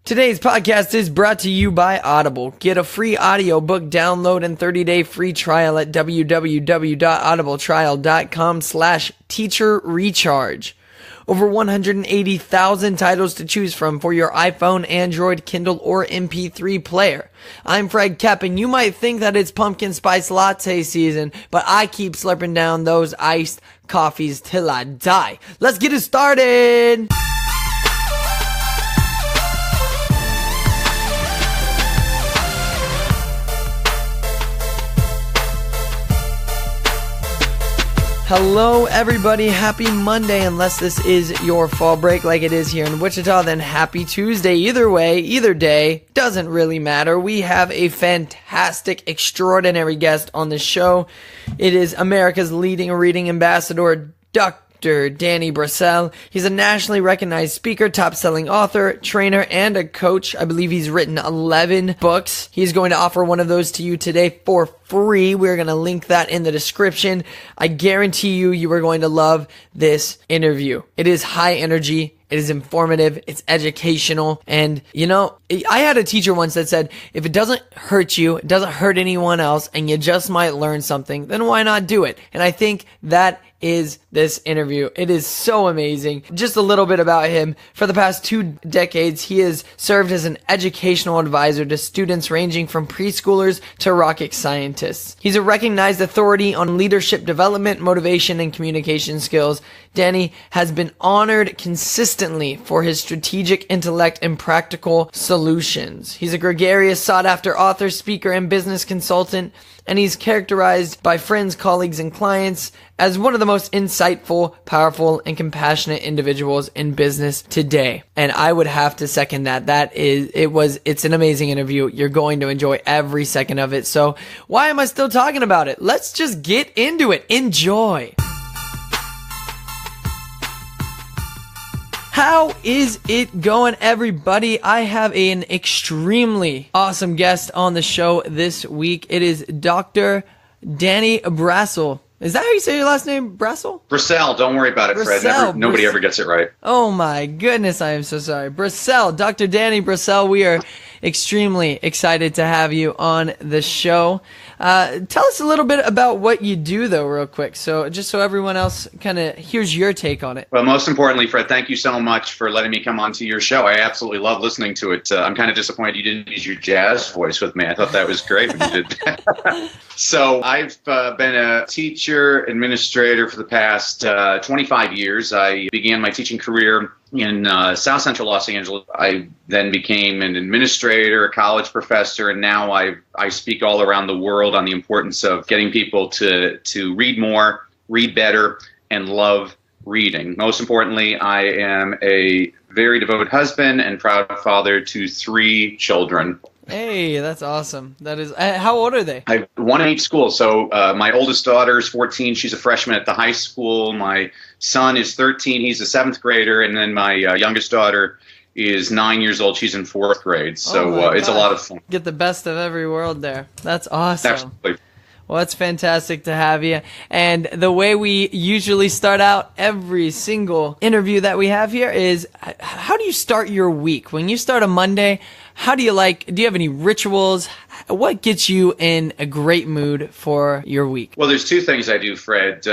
Today's podcast is brought to you by Audible. Get a free audiobook download and 30-day free trial at www.audibletrial.com/teacherrecharge. Over 180,000 titles to choose from for your iPhone, Android, Kindle, or MP3 player. I'm Fred Kepp, and you might think that it's pumpkin spice latte season, but I keep slurping down those iced coffees till I die. Let's get it started! Hello everybody, happy Monday. Unless this is your fall break like it is here in Wichita, then happy Tuesday. Either way, either day, doesn't really matter. We have a fantastic, extraordinary guest on the show. It is America's leading reading ambassador, Dr. Danny Brassell. He's a nationally recognized speaker, top-selling author, trainer, and a coach. I believe he's written 11 books. He's going to offer one of those to you today for free. We're going to link that in the description. I guarantee you are going to love this interview. It is high energy. It is informative. It's educational. And, I had a teacher once that said, if it doesn't hurt you, it doesn't hurt anyone else, and you just might learn something, then why not do it? And I think that is this interview. It is so amazing. Just a little bit about him. For the past 2 decades, he has served as an educational advisor to students ranging from preschoolers to rocket scientists. He's a recognized authority on leadership development, motivation, and communication skills. Danny has been honored consistently for his strategic intellect and practical solutions. He's a gregarious, sought-after author, speaker, and business consultant, and he's characterized by friends, colleagues, and clients as one of the most insightful, powerful, and compassionate individuals in business today. And I would have to second that. It's an amazing interview. You're going to enjoy every second of it. So why am I still talking about it? Let's just get into it. Enjoy. How is it going, everybody? I have an extremely awesome guest on the show this week. It is Dr. Danny Brassell. Is that how you say your last name, Brassell? Brassell. Don't worry about it, Fred. Nobody ever gets it right. Oh my goodness, I am so sorry. Brassell, Dr. Danny Brassell, we are extremely excited to have you on the show. Tell us a little bit about what you do, though, real quick, so just so everyone else kind of hears your take on it. Well, most importantly, Fred, thank you so much for letting me come onto your show. I absolutely love listening to it. I'm kind of disappointed you didn't use your jazz voice with me. I thought that was great when you did that. So I've been a teacher, administrator for the past 25 years. I began my teaching career in South Central Los Angeles. I then became an administrator, a college professor, and now I speak all around the world on the importance of getting people to read more, read better, and love reading. Most importantly, I am a very devoted husband and proud father to 3 children. Hey, that's awesome. That is. How old are they? I one in each school. So my oldest daughter is 14. She's a freshman at the high school. My son is 13. He's a 7th grader. And then my youngest daughter is 9 years old. She's in 4th grade. So it's a lot of fun. Get the best of every world there. That's awesome. Absolutely. Well, it's fantastic to have you. And the way we usually start out every single interview that we have here is, how do you start your week? When you start a Monday, do you have any rituals? What gets you in a great mood for your week? Well, there's 2 things I do, Fred.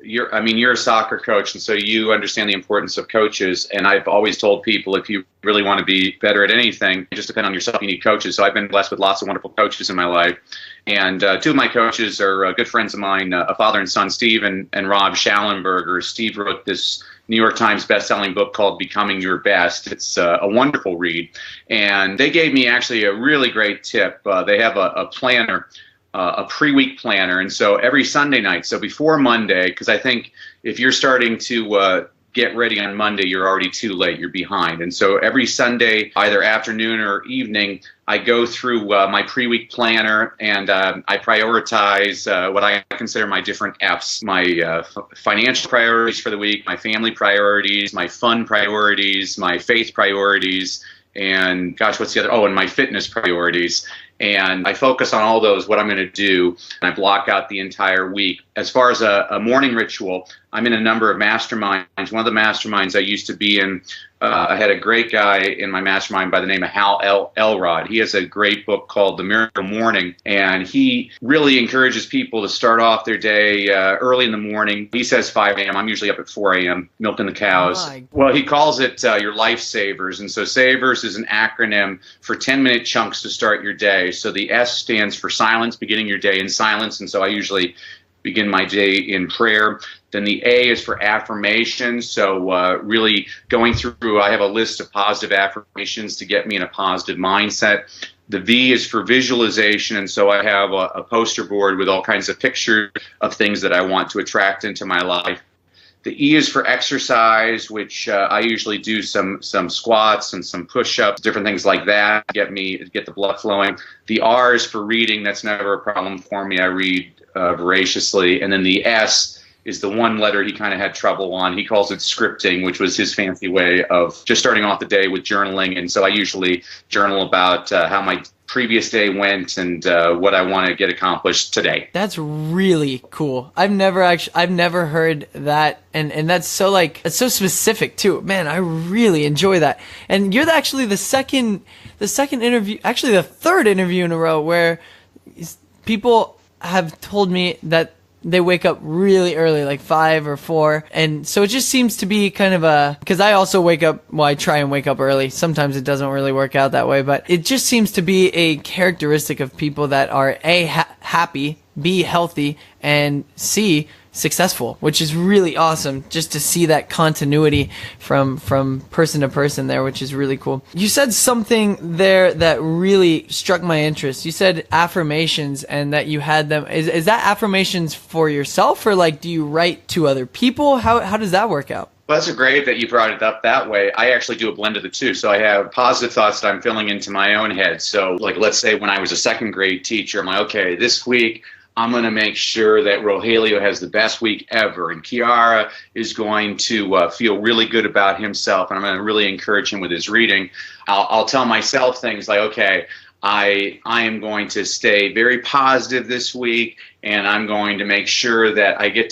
You're a soccer coach, and so you understand the importance of coaches. And I've always told people, if you really want to be better at anything, just depend on yourself. You need coaches. So I've been blessed with lots of wonderful coaches in my life. And 2 of my coaches are good friends of mine, a father and son, Steve and Rob Schallenberger. Steve wrote this New York Times best-selling book called Becoming Your Best. It's a wonderful read. And they gave me actually a really great tip. They have a planner, a pre-week planner. And so every Sunday night, so before Monday, because I think if you're starting to get ready on Monday, you're already too late, you're behind. And so every Sunday, either afternoon or evening, I go through my pre-week planner and I prioritize what I consider my different F's, my financial priorities for the week, my family priorities, my fun priorities, my faith priorities, and gosh, what's the other? Oh, and my fitness priorities. And I focus on all those, what I'm going to do, and I block out the entire week. As far as a morning ritual, I'm in a number of masterminds. One of the masterminds I used to be in, I had a great guy in my mastermind by the name of Hal Elrod. He has a great book called The Miracle Morning, and he really encourages people to start off their day early in the morning. He says 5 a.m. I'm usually up at 4 a.m. milking the cows. Well, he calls it your life savers. And so SAVERS is an acronym for 10-minute chunks to start your day. So the S stands for silence, beginning your day in silence. And so I usually begin my day in prayer. Then the A is for affirmations. So really going through, I have a list of positive affirmations to get me in a positive mindset. The V is for visualization, and so I have a poster board with all kinds of pictures of things that I want to attract into my life. The E is for exercise, which I usually do some squats and some push-ups, different things like that, get the blood flowing. The R is for reading. That's never a problem for me. I read voraciously. And then the S is the one letter he kind of had trouble on. He calls it scripting, which was his fancy way of just starting off the day with journaling. And so I usually journal about how my previous day went and what I want to get accomplished today. That's really cool. I've never heard that, and that's so it's so specific too. Man, I really enjoy that. And you're actually the second interview, actually the third interview in a row where people have told me that they wake up really early, like 5 or 4. And so it just seems to be kind of because I also wake up, well, I try and wake up early. Sometimes it doesn't really work out that way, but it just seems to be a characteristic of people that are A, happy, B, healthy, and C, successful, which is really awesome just to see that continuity from person to person there, which is really cool. You said something there that really struck my interest. You said affirmations and that you had them. Is that affirmations for yourself, or do you write to other people? How does that work out? Well, that's great that you brought it up that way. I actually do a blend of the two. So I have positive thoughts that I'm filling into my own head. So let's say when I was a second grade teacher, I'm like, okay, this week I'm going to make sure that Rogelio has the best week ever, and Kiara is going to feel really good about himself, and I'm going to really encourage him with his reading. I'll tell myself things like, okay, I am going to stay very positive this week, and I'm going to make sure that I get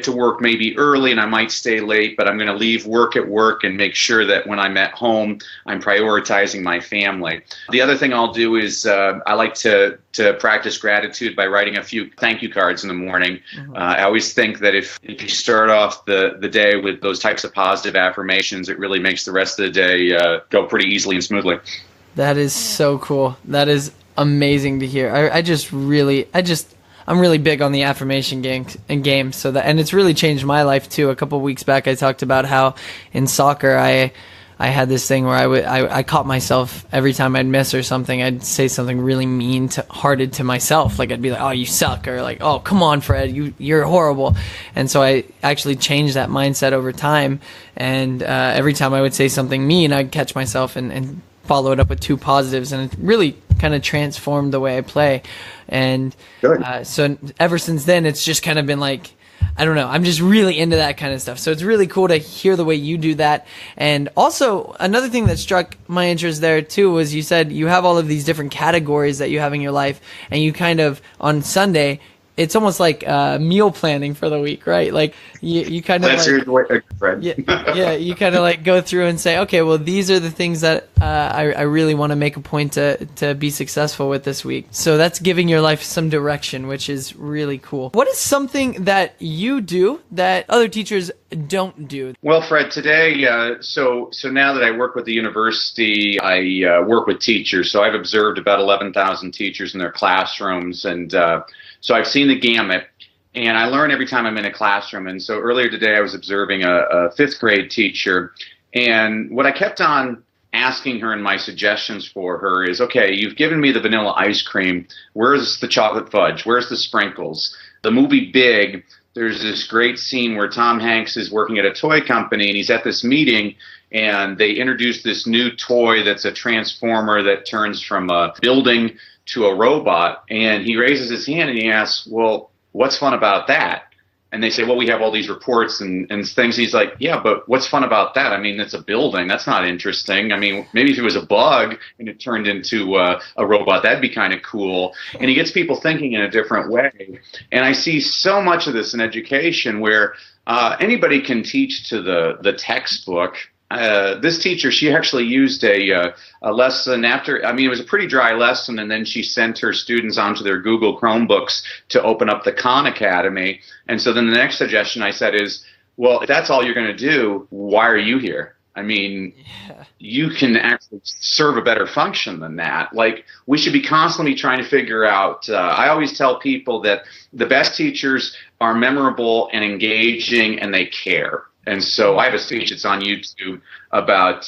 to work maybe early, and I might stay late, but I'm going to leave work at work and make sure that when I'm at home, I'm prioritizing my family. The other thing I'll do is I like to practice gratitude by writing a few thank you cards in the morning. Mm-hmm. I always think that if you start off the day with those types of positive affirmations, it really makes the rest of the day go pretty easily and smoothly. That is so cool. That is amazing to hear. I'm really big on the affirmation game, and it's really changed my life too. A couple of weeks back, I talked about how in soccer I had this thing where I caught myself every time I'd miss or something, I'd say something really mean-hearted to myself. I'd be like, "Oh, you suck," or "Oh, come on, Fred, you're horrible." And so I actually changed that mindset over time. And every time I would say something mean, I'd catch myself and follow it up with 2 positives, and it really kind of transformed the way I play. And so ever since then, it's just kind of been I don't know, I'm just really into that kind of stuff. So it's really cool to hear the way you do that. And also, another thing that struck my interest there too was you said you have all of these different categories that you have in your life, and you kind of, on Sunday, it's almost like meal planning for the week, right? You kind of you kind of go through and say, okay, well, these are the things that I really want to make a point to be successful with this week. So that's giving your life some direction, which is really cool. What is something that you do that other teachers don't do? Well, Fred, today, so now that I work with the university, I work with teachers. So I've observed about 11,000 teachers in their classrooms, and so I've seen the gamut, and I learn every time I'm in a classroom. And so earlier today I was observing a 5th grade teacher, and what I kept on asking her in my suggestions for her is, okay, you've given me the vanilla ice cream. Where's the chocolate fudge? Where's the sprinkles? The movie Big, there's this great scene where Tom Hanks is working at a toy company, and he's at this meeting, and they introduce this new toy that's a transformer that turns from a building to a robot, and he raises his hand and he asks, well, what's fun about that? And they say, well, we have all these reports and things. He's like, yeah, but what's fun about that? I mean, it's a building. That's not interesting. I mean, maybe if it was a bug and it turned into a robot, that'd be kind of cool. And he gets people thinking in a different way. And I see so much of this in education where anybody can teach to the textbook. This teacher, she actually used a lesson after, I mean, it was a pretty dry lesson, and then she sent her students onto their Google Chromebooks to open up the Khan Academy. And so then the next suggestion I said is, well, if that's all you're going to do, why are you here? I mean, you can actually serve a better function than that. Like, we should be constantly trying to figure out, I always tell people that the best teachers are memorable and engaging, and they care. And so I have a speech that's on YouTube about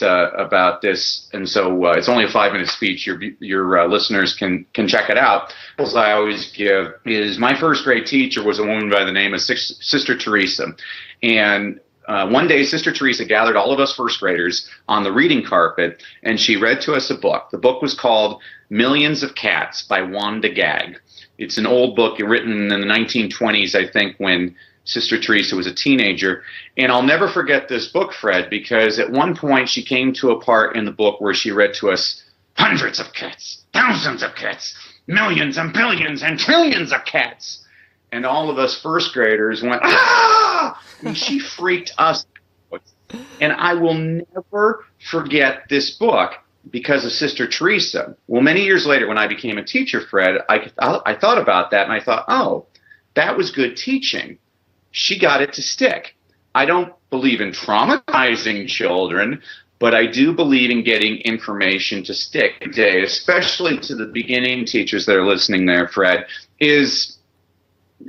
this, and so it's only a 5-minute speech. Your listeners can check it out. What I always give is, my first grade teacher was a woman by the name of Sister Teresa, and one day Sister Teresa gathered all of us first graders on the reading carpet, and she read to us a book. The book was called Millions of Cats by Wanda Gag. It's an old book written in the 1920s, I think, when Sister Teresa was a teenager. And I'll never forget this book, Fred, because at one point she came to a part in the book where she read to us hundreds of cats, thousands of cats, millions and billions and trillions of cats. And all of us first graders went, ah! And she freaked us out. And I will never forget this book because of Sister Teresa. Well, many years later, when I became a teacher, Fred, I thought about that, and I thought, oh, that was good teaching. She got it to stick. I don't believe in traumatizing children, but I do believe in getting information to stick today, especially to the beginning teachers that are listening there, Fred, is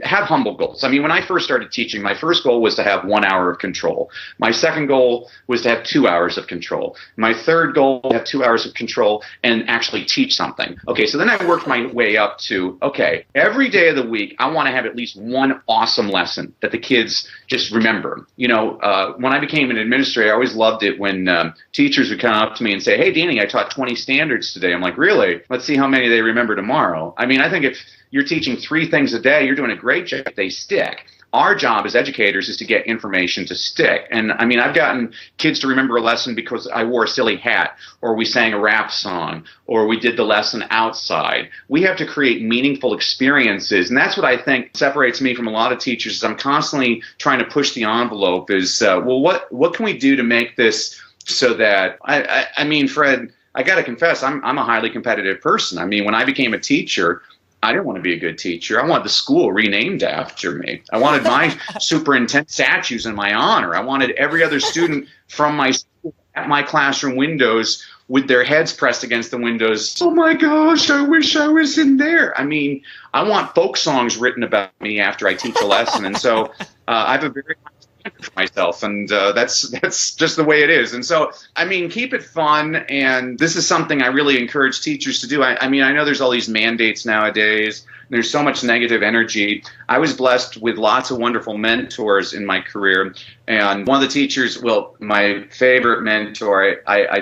have humble goals. I mean, when I first started teaching, my first goal was to have 1 hour of control. My second goal was to have 2 hours of control. My third goal was to have 2 hours of control and actually teach something. Okay, so then I worked my way up to, okay, every day of the week, I want to have at least one awesome lesson that the kids just remember. You know, when I became an administrator, I always loved it when teachers would come up to me and say, hey, Danny, I taught 20 standards today. I'm like, really? Let's see how many they remember tomorrow. I mean, I think if you're teaching 3 things a day, you're doing a great job if they stick. Our job as educators is to get information to stick. And I mean, I've gotten kids to remember a lesson because I wore a silly hat, or we sang a rap song, or we did the lesson outside. We have to create meaningful experiences. And that's what I think separates me from a lot of teachers, is I'm constantly trying to push the envelope is, well, what can we do to make this so that, I mean, Fred, I got to confess, I'm a highly competitive person. I mean, when I became a teacher, I didn't want to be a good teacher. I wanted the school renamed after me. I wanted my superintendent statues in my honor. I wanted every other student from my school at my classroom windows with their heads pressed against the windows. Oh my gosh, I wish I was in there. I mean, I want folk songs written about me after I teach a lesson. And so I have a very high standard for myself, and that's just the way it is. And so, I mean, keep it fun, and this is something I really encourage teachers to do. I mean, I know there's all these mandates nowadays. There's so much negative energy. I was blessed with lots of wonderful mentors in my career, and one of the teachers, well, my favorite mentor, I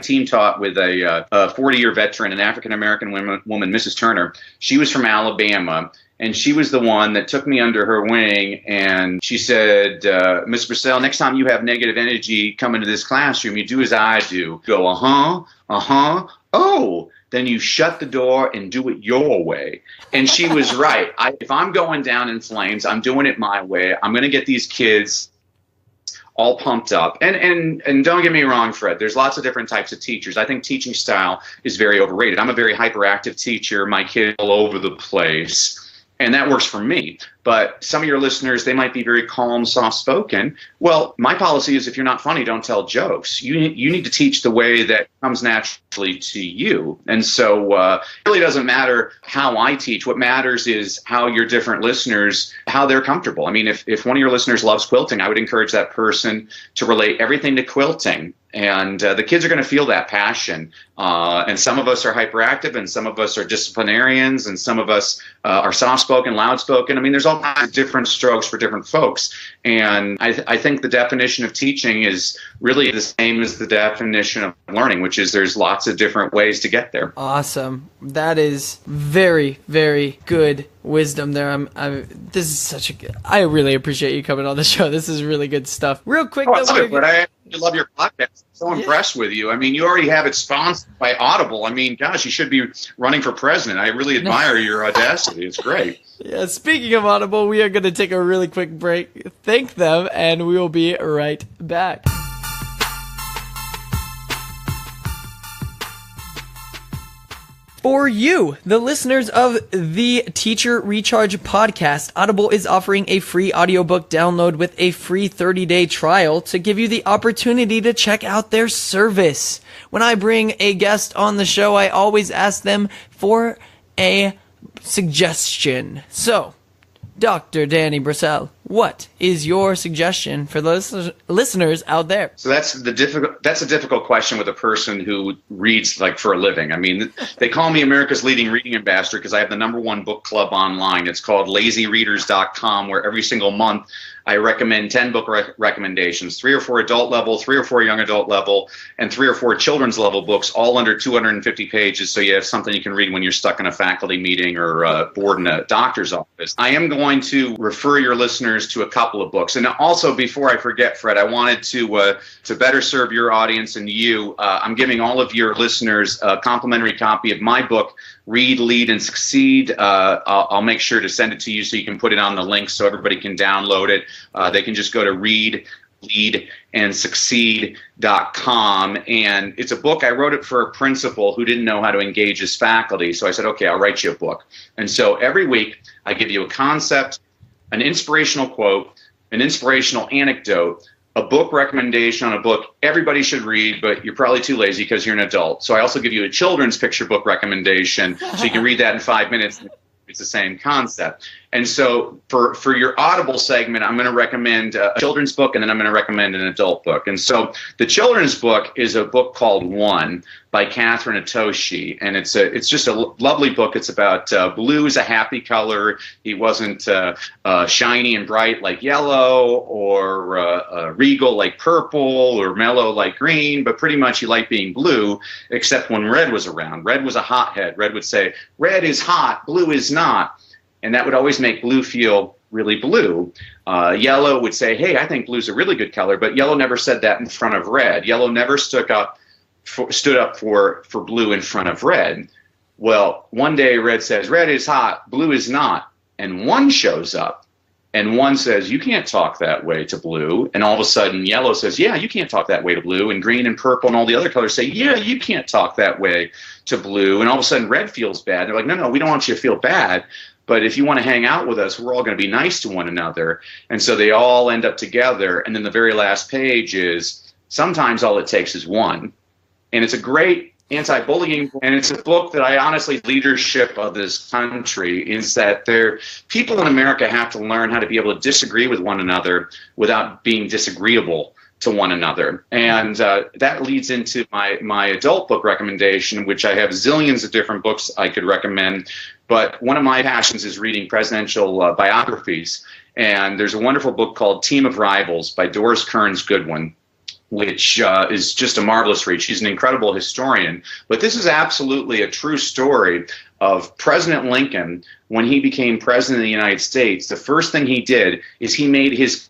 team taught with a 40-year veteran, an African-American woman, Mrs. Turner. She was from Alabama. And she was the one that took me under her wing, and she said, Ms. Brassell, next time you have negative energy come into this classroom, you do as I do. Go, oh, then you shut the door and do it your way. And she was right. If I'm going down in flames, I'm doing it my way. I'm going to get these kids all pumped up. And don't get me wrong, Fred, there's lots of different types of teachers. I think teaching style is very overrated. I'm a very hyperactive teacher. My kids are all over the place. And that works for me. But some of your listeners, they might be very calm, soft-spoken. Well, my policy is if you're not funny, don't tell jokes. You need to teach the way that comes naturally to you. And so it really doesn't matter how I teach. What matters is how your different listeners, how they're comfortable. I mean, if one of your listeners loves quilting, I would encourage that person to relate everything to quilting. And the kids are going to feel that passion. And some of us are hyperactive, and some of us are disciplinarians, and some of us are soft-spoken, loud-spoken. I mean, there's all kinds of different strokes for different folks. And I think the definition of teaching is really the same as the definition of learning, which is there's lots of different ways to get there. Awesome. That is very, very good wisdom there. This is such a good, I really appreciate you coming on the show. This is really good stuff. Real quick, but I love your podcast. I'm so impressed with you. I mean, you already have it sponsored by Audible. I mean, gosh, you should be running for president. I really admire your audacity. It's great. Yeah, speaking of Audible, we are going to take a really quick break, thank them, and we will be right back. For you, the listeners of the Teacher Recharge podcast, Audible is offering a free audiobook download with a free 30-day trial to give you the opportunity to check out their service. When I bring a guest on the show, I always ask them for a suggestion. So, Dr. Danny Brassell, what is your suggestion for the listeners out there? So that's a difficult question with a person who reads like for a living. I mean, they call me America's leading reading ambassador because I have the #1 book club online. It's called lazyreaders.com, where every single month I recommend 10 book recommendations, 3 or 4 adult level, 3 or 4 young adult level, and 3 or 4 children's level books, all under 250 pages. So you have something you can read when you're stuck in a faculty meeting or bored in a doctor's office. I am going to refer your listeners to a couple of books. And also, before I forget, Fred, I wanted to better serve your audience and you, I'm giving all of your listeners a complimentary copy of my book, Read, Lead, and Succeed. I'll make sure to send it to you so you can put it on the link so everybody can download it. They can just go to readleadandsucceed.com. And it's a book. I wrote it for a principal who didn't know how to engage his faculty. So I said, okay, I'll write you a book. And so every week I give you a concept, an inspirational quote, an inspirational anecdote, a book recommendation on a book everybody should read, but you're probably too lazy because you're an adult. So I also give you a children's picture book recommendation so you can read that in 5 minutes. It's the same concept. And so for your Audible segment, I'm going to recommend a children's book, and then I'm going to recommend an adult book. And so the children's book is a book called One by Catherine Atoshi, and it's just a lovely book. It's about blue is a happy color. He wasn't shiny and bright like yellow, or regal like purple, or mellow like green, but pretty much he liked being blue, except when red was around. Red was a hothead. Red would say, red is hot, blue is not. And that would always make blue feel really blue. Yellow would say, hey, I think blue's a really good color, but yellow never said that in front of red. Yellow never stood up for blue in front of red. Well, one day red says, red is hot, blue is not. And one shows up, and one says, you can't talk that way to blue. And all of a sudden yellow says, yeah, you can't talk that way to blue. And green and purple and all the other colors say, yeah, you can't talk that way to blue. And all of a sudden red feels bad. They're like, no, we don't want you to feel bad. But if you want to hang out with us, we're all going to be nice to one another. And so they all end up together. And then the very last page is, sometimes all it takes is one. And it's a great anti-bullying, and it's a book that I honestly, leadership of this country is that people in America have to learn how to be able to disagree with one another without being disagreeable to one another. And that leads into my adult book recommendation, which I have zillions of different books I could recommend. But one of my passions is reading presidential biographies. And there's a wonderful book called Team of Rivals by Doris Kearns Goodwin, which is just a marvelous read. She's an incredible historian. But this is absolutely a true story of President Lincoln. When he became president of the United States, the first thing he did is he made his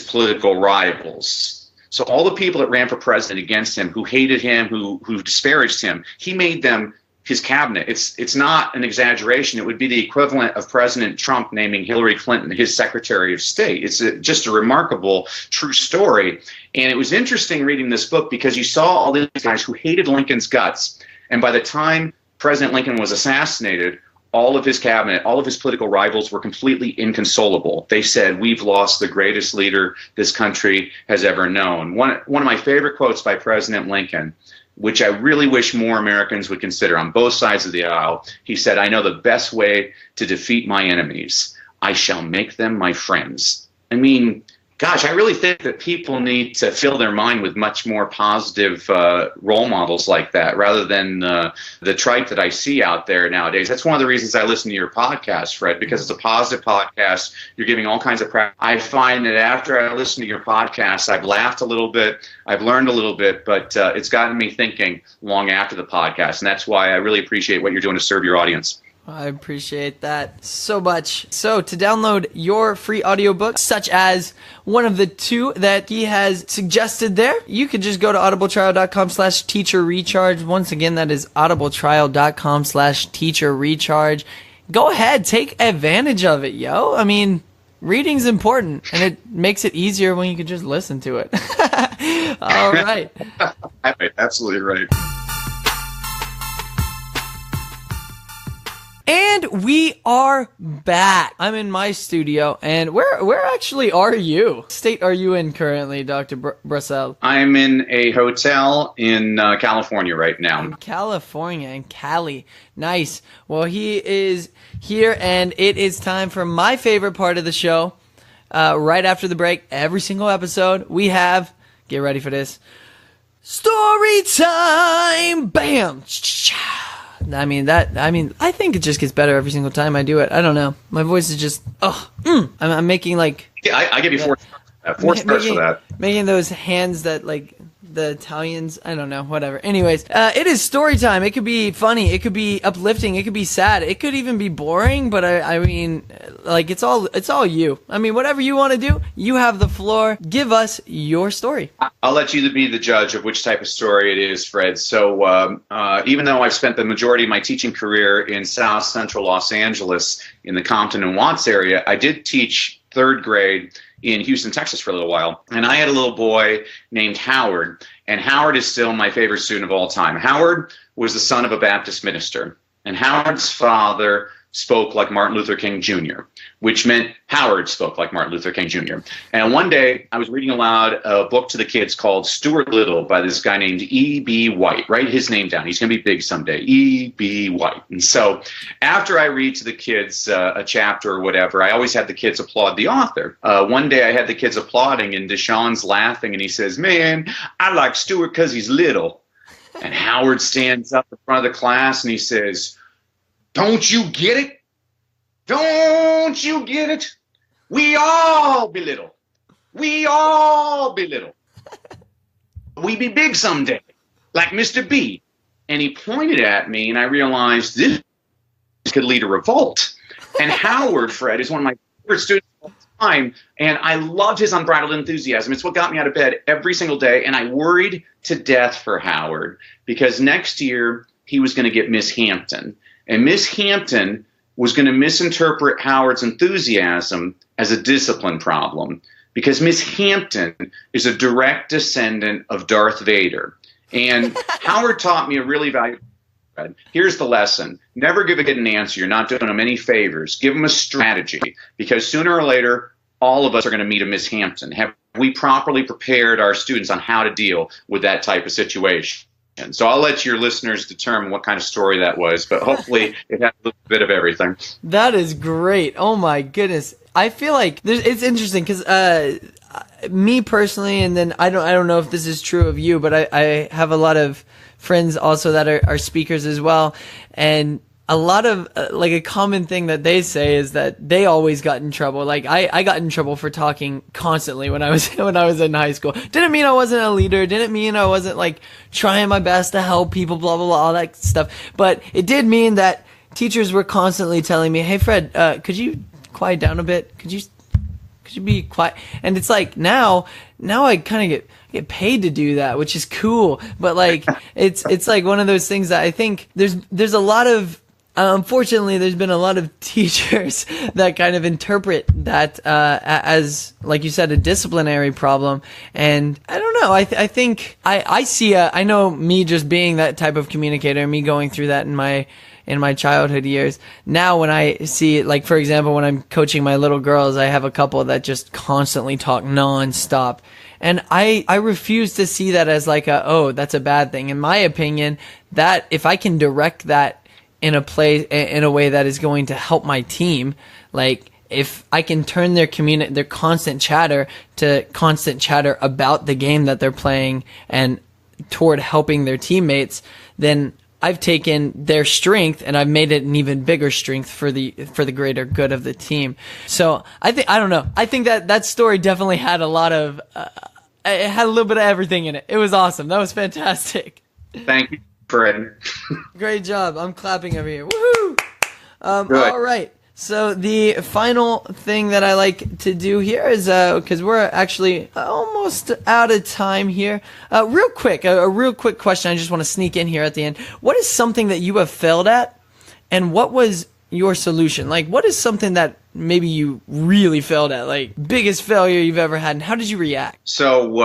political rivals. So all the people that ran for president against him, who hated him, who disparaged him, he made them his cabinet. It's not an exaggeration. It would be the equivalent of President Trump naming Hillary Clinton his Secretary of State. It's just a remarkable, true story. And it was interesting reading this book because you saw all these guys who hated Lincoln's guts. And by the time President Lincoln was assassinated, all of his cabinet, all of his political rivals were completely inconsolable. They said, we've lost the greatest leader this country has ever known. One of my favorite quotes by President Lincoln, which I really wish more Americans would consider on both sides of the aisle, he said, I know the best way to defeat my enemies. I shall make them my friends. I mean, Gosh, I really think that people need to fill their mind with much more positive role models like that, rather than the tripe that I see out there nowadays. That's one of the reasons I listen to your podcast, Fred, because it's a positive podcast. You're giving all kinds of practice. I find that after I listen to your podcast, I've laughed a little bit, I've learned a little bit, but it's gotten me thinking long after the podcast, and that's why I really appreciate what you're doing to serve your audience. I appreciate that so much. So to download your free audiobook, such as one of the two that he has suggested there, you could just go to audibletrial.com/teacher-recharge. Once again, that is audibletrial.com/teacher-recharge. Go ahead, take advantage of it, yo. I mean, reading's important, and it makes it easier when you can just listen to it. All right. Absolutely right. And we are back. I'm in my studio, and where actually are you? What state are you in currently, Dr. Brassell? I'm in a hotel in California right now. In California, in Cali. Nice. Well, he is here, and it is time for my favorite part of the show. Right after the break, every single episode, we have, get ready for this, story time! Bam! I think it just gets better every single time I do it. I don't know. My voice is just, I'm making like... Yeah, I give you four stars for that. Making those hands that like the Italians, I don't know, whatever. Anyways, it is story time. It could be funny. It could be uplifting. It could be sad. It could even be boring, but I mean, like, it's all you. I mean, whatever you want to do, you have the floor. Give us your story. I'll let you be the judge of which type of story it is, Fred. So even though I've spent the majority of my teaching career in South Central Los Angeles in the Compton and Watts area, I did teach third grade in Houston, Texas for a little while. And I had a little boy named Howard, and Howard is still my favorite student of all time. Howard was the son of a Baptist minister, and Howard's father spoke like Martin Luther King Jr., which meant Howard spoke like Martin Luther King Jr. And one day I was reading aloud a book to the kids called Stuart Little by this guy named E.B. White. Write his name down. He's going to be big someday. E.B. White. And so after I read to the kids a chapter or whatever, I always had the kids applaud the author. One day I had the kids applauding, and Deshaun's laughing, and he says, "Man, I like Stuart because he's little." And Howard stands up in front of the class and he says, "Don't you get it? Don't you get it? We all be little. We all be little. We be big someday, like Mr. B." And he pointed at me, and I realized this could lead a revolt. And Howard, Fred, is one of my favorite students of all time, and I loved his unbridled enthusiasm. It's what got me out of bed every single day, and I worried to death for Howard because next year he was going to get Miss Hampton. And Miss Hampton was going to misinterpret Howard's enthusiasm as a discipline problem because Miss Hampton is a direct descendant of Darth Vader. And Howard taught me a really valuable lesson. Here's the lesson. Never give a kid an answer. You're not doing them any favors. Give them a strategy, because sooner or later, all of us are going to meet a Miss Hampton. Have we properly prepared our students on how to deal with that type of situation? And so I'll let your listeners determine what kind of story that was, but hopefully it had a little bit of everything. That is great. Oh my goodness. I feel like it's interesting because me personally, and then I don't know if this is true of you, but I have a lot of friends also that are speakers as well, and a lot of like a common thing that they say is that they always got in trouble. Like I got in trouble for talking constantly when I was in high school. Didn't mean I wasn't a leader. Didn't mean I wasn't like trying my best to help people. Blah blah blah, all that stuff. But it did mean that teachers were constantly telling me, "Hey Fred, could you quiet down a bit? Could you be quiet?" And it's like now I kind of get paid to do that, which is cool. But like it's like one of those things that I think there's a lot of. Unfortunately, there's been a lot of teachers that kind of interpret that as, like you said, a disciplinary problem. And I don't know. I think I see I know me just being that type of communicator, me going through that in my childhood years. Now when I see, like, for example, when I'm coaching my little girls, I have a couple that just constantly talk nonstop. And I refuse to see that as like that's a bad thing. In my opinion, that if I can direct that in a way that is going to help my team, like if I can turn their constant chatter to constant chatter about the game that they're playing and toward helping their teammates, then I've taken their strength and I've made it an even bigger strength for the greater good of the team. So I don't know. I think that story definitely had a lot of, it had a little bit of everything in it. It was awesome. That was fantastic. Thank you, Fred. Great job. I'm clapping over here. Woohoo! All right. So the final thing that I like to do here is, because we're actually almost out of time here, a real quick question I just want to sneak in here at the end. What is something that you have failed at, and what was your solution? Like, what is something that maybe you really failed at, like biggest failure you've ever had, and how did you react? So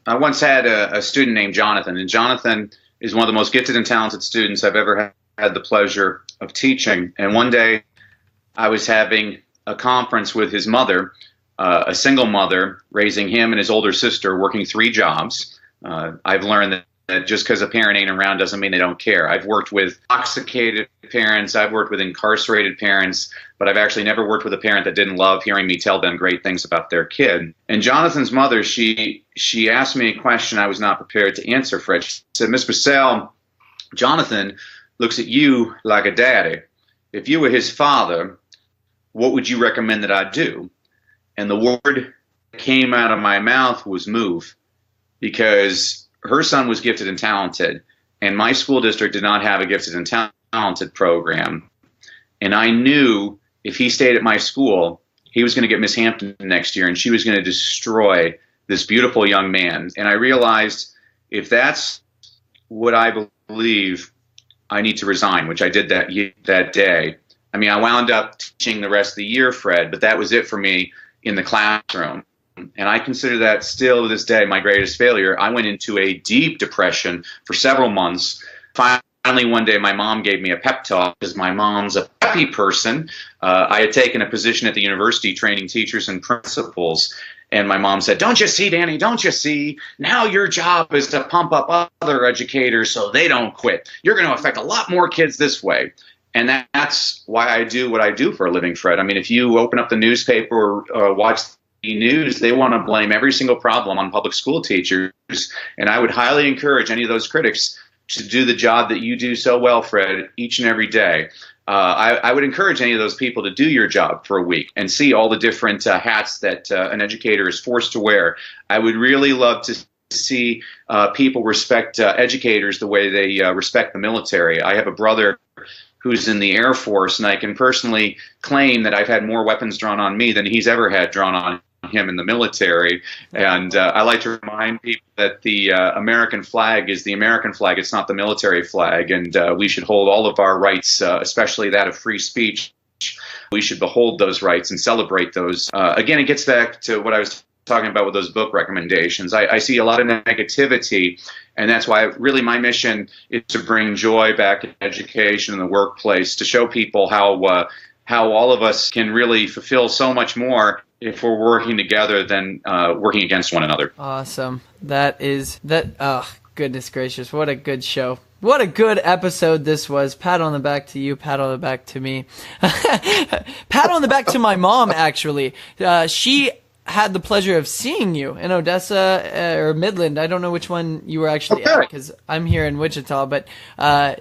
I once had a student named Jonathan, and Jonathan is one of the most gifted and talented students I've ever had the pleasure of teaching. And one day, I was having a conference with his mother, a single mother, raising him and his older sister, working 3 jobs. I've learned that just because a parent ain't around doesn't mean they don't care. I've worked with intoxicated parents, I've worked with incarcerated parents, but I've actually never worked with a parent that didn't love hearing me tell them great things about their kid. And Jonathan's mother, she asked me a question I was not prepared to answer, Fred. She said, "Miss Brassell, Jonathan looks at you like a daddy. If you were his father, what would you recommend that I do?" And the word that came out of my mouth was move, because her son was gifted and talented, and my school district did not have a gifted and talented program. And I knew if he stayed at my school, he was going to get Miss Hampton next year, and she was going to destroy this beautiful young man. And I realized if that's what I believe, I need to resign, which I did that day. I mean, I wound up teaching the rest of the year, Fred, but that was it for me in the classroom. And I consider that still to this day my greatest failure. I went into a deep depression for several months. Finally, one day, my mom gave me a pep talk, because my mom's a peppy person. I had taken a position at the university training teachers and principals. And my mom said, "Don't you see, Danny, don't you see? Now your job is to pump up other educators so they don't quit. You're going to affect a lot more kids this way." And that's why I do what I do for a living, Fred. I mean, if you open up the newspaper or watch the news, they want to blame every single problem on public school teachers. And I would highly encourage any of those critics to do the job that you do so well, Fred, each and every day. I would encourage any of those people to do your job for a week and see all the different hats that an educator is forced to wear. I would really love to see people respect educators the way they respect the military. I have a brother who's in the Air Force, and I can personally claim that I've had more weapons drawn on me than he's ever had drawn on him in the military. And I like to remind people that the American flag is the American flag. It's not the military flag. And we should hold all of our rights, especially that of free speech. We should behold those rights and celebrate those. Again, it gets back to what I was talking about with those book recommendations. I see a lot of negativity, and that's why really my mission is to bring joy back in education in the workplace, to show people how all of us can really fulfill so much more if we're working together than working against one another. Awesome. Oh, goodness gracious. What a good show. What a good episode this was. Pat on the back to you. Pat on the back to me. Pat on the back to my mom, actually. She had the pleasure of seeing you in Odessa or Midland. I don't know which one you were actually at, because I'm here in Wichita, but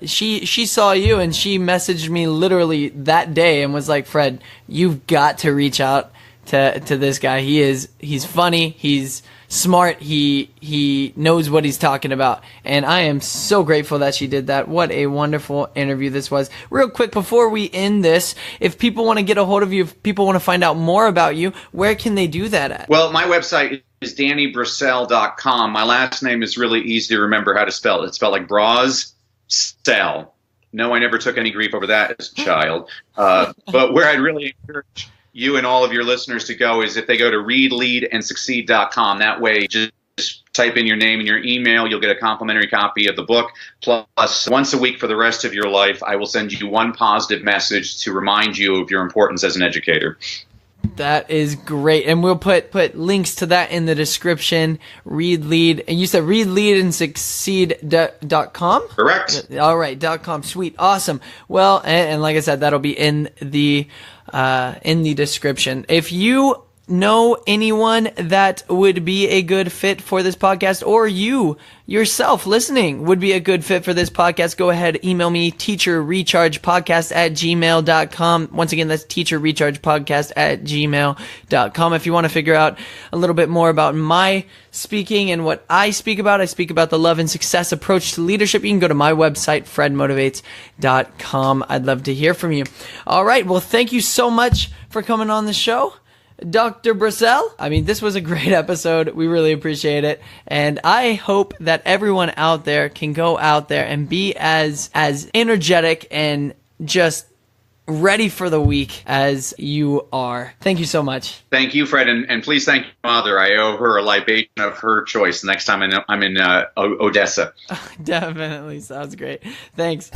she saw you, and she messaged me literally that day and was like, "Fred, you've got to reach out to this guy. He's funny, he's smart, he knows what he's talking about." And I am so grateful that she did that. What a wonderful interview this was. Real quick, before we end this, if people want to get a hold of you, if people want to find out more about you, where can they do that at? Well, my website is DannyBrassell.com. My last name is really easy to remember how to spell it. It's spelled like Brassell. No, I never took any grief over that as a child. But where I'd really encourage you and all of your listeners to go is if they go to readleadandsucceed.com. That way, just type in your name and your email. You'll get a complimentary copy of the book. Plus, once a week for the rest of your life, I will send you one positive message to remind you of your importance as an educator. That is great. And we'll put links to that in the description. Read, lead. And you said read, lead, and succeed.com? Correct. All right. .com. Sweet. Awesome. Well, and like I said, that'll be in the description. If you know anyone that would be a good fit for this podcast, or you yourself listening would be a good fit for this podcast, go ahead, email me, teacherrechargepodcast@gmail.com. Once again, that's teacherrechargepodcast@gmail.com. If you want to figure out a little bit more about my speaking and what I speak about the love and success approach to leadership, you can go to my website, fredmotivates.com. I'd love to hear from you. All right. Well, thank you so much for coming on the show, Dr. Brassell. I mean, this was a great episode. We really appreciate it. And I hope that everyone out there can go out there and be as energetic and just ready for the week as you are. Thank you so much. Thank you, Fred. And please thank your mother. I owe her a libation of her choice next time I'm in Odessa. Definitely. Sounds great. Thanks.